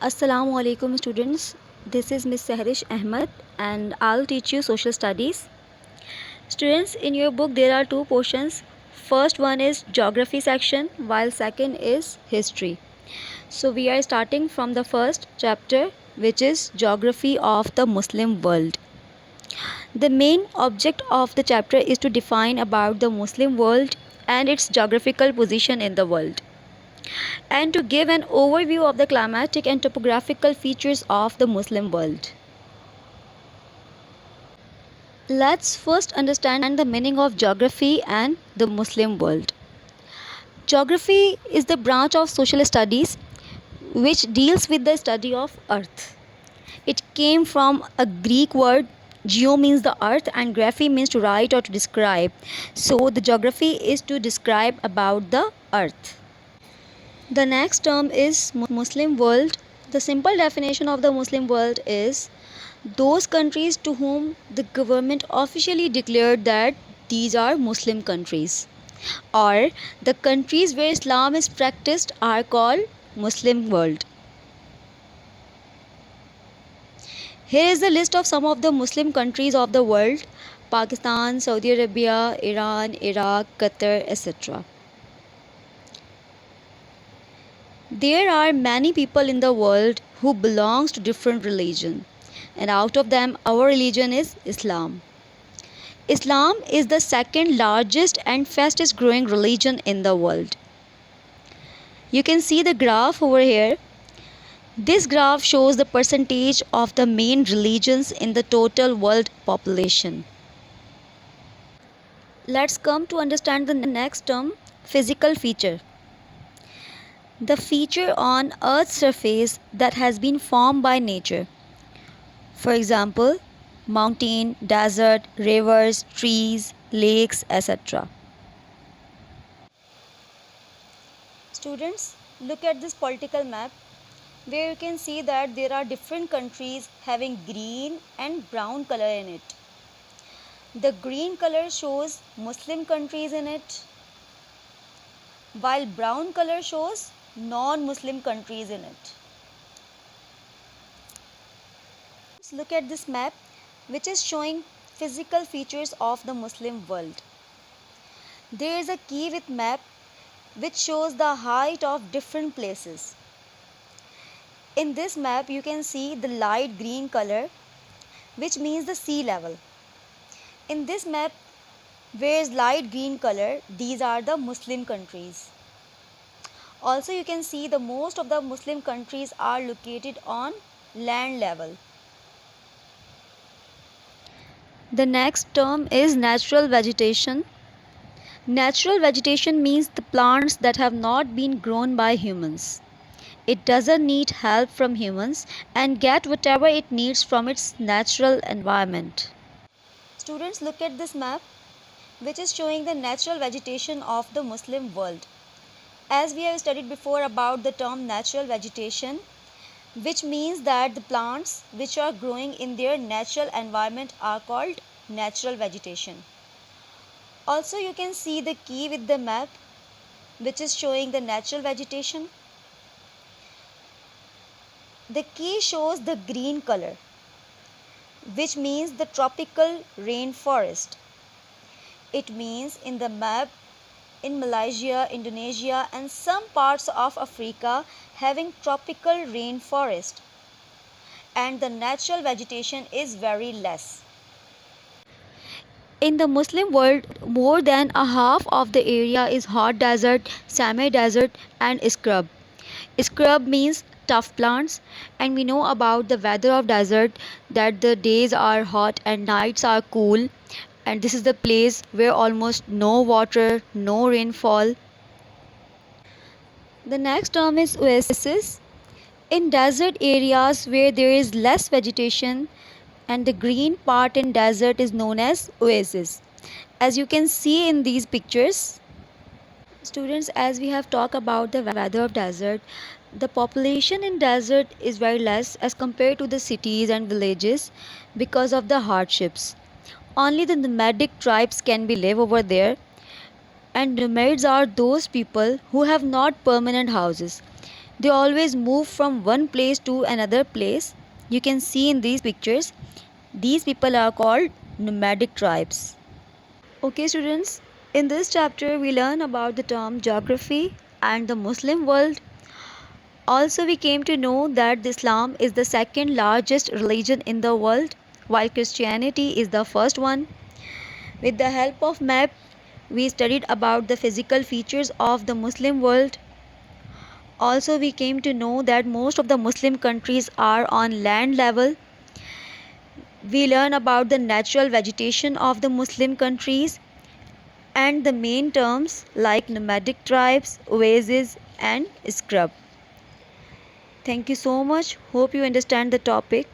Assalamu alaikum students. This is Miss Sehrish Ahmed and I'll teach you social studies. Students, in your book there are two portions. First one is geography section while second is history. So we are starting from the first chapter, which is geography of the Muslim world. The main object of the chapter is to define about the Muslim world and its geographical position in the world, and to give an overview of the climatic and topographical features of the Muslim world. Let's first understand the meaning of geography and the Muslim world. Geography is the branch of social studies which deals with the study of earth. It came from a Greek word. Geo means the earth and graphy means to write or to describe. So the geography is to describe about the earth. The next term is Muslim world. The simple definition of the Muslim world is those countries to whom the government officially declared that these are Muslim countries, or the countries where Islam is practiced are called Muslim world. Here is the list of some of the Muslim countries of the world: Pakistan, Saudi Arabia, Iran, Iraq, Qatar, etc. There are many people in the world who belongs to different religion, and out of them our religion is Islam. Islam is the second largest and fastest growing religion in the world. You can see the graph over here. This graph shows the percentage of the main religions in the total world population. Let's come to understand the next term, physical feature. The feature on Earth's surface that has been formed by nature. For example, mountain, desert, rivers, trees, lakes, etc. Students, look at this political map where you can see that there are different countries having green and brown color in it. The green color shows Muslim countries in it, while brown color shows non-Muslim countries in it. Let's look at this map which is showing physical features of the Muslim world. There is a key with map which shows the height of different places. In this map you can see the light green color which means the sea level. In this map where is light green color, these are the Muslim countries. Also you can see the most of the Muslim countries are located on land level. The next term is natural vegetation. Natural vegetation means the plants that have not been grown by humans. It doesn't need help from humans and get whatever it needs from its natural environment. Students, look at this map which is showing the natural vegetation of the Muslim world. As we have studied before about the term natural vegetation, which means that the plants which are growing in their natural environment are called natural vegetation. Also you can see the key with the map which is showing the natural vegetation. The key shows the green color which means the tropical rainforest. It means in the map in Malaysia, Indonesia and some parts of Africa having tropical rainforest, and the natural vegetation is very less. In the Muslim world, more than a half of the area is hot desert, semi-desert and scrub. Scrub means tough plants, and we know about the weather of desert that the days are hot and nights are cool, and this is the place where almost no water, no rainfall. The next term is oasis. In desert areas where there is less vegetation and the green part in desert is known as oasis. As you can see in these pictures, students, as we have talked about the weather of desert, the population in desert is very less as compared to the cities and villages because of the hardships. Only the nomadic tribes can be live over there, and nomads are those people who have not permanent houses. They always move from one place to another place. You can see in these pictures, these people are called nomadic tribes. Okay, students, in this chapter we learn about the term geography and the Muslim world. Also, we came to know that Islam is the second largest religion in the world, while Christianity is the first one. With the help of map, we studied about the physical features of the Muslim world. Also, we came to know that most of the Muslim countries are on land level. We learn about the natural vegetation of the Muslim countries and the main terms like nomadic tribes, oases, and scrub. Thank you so much. Hope you understand the topic.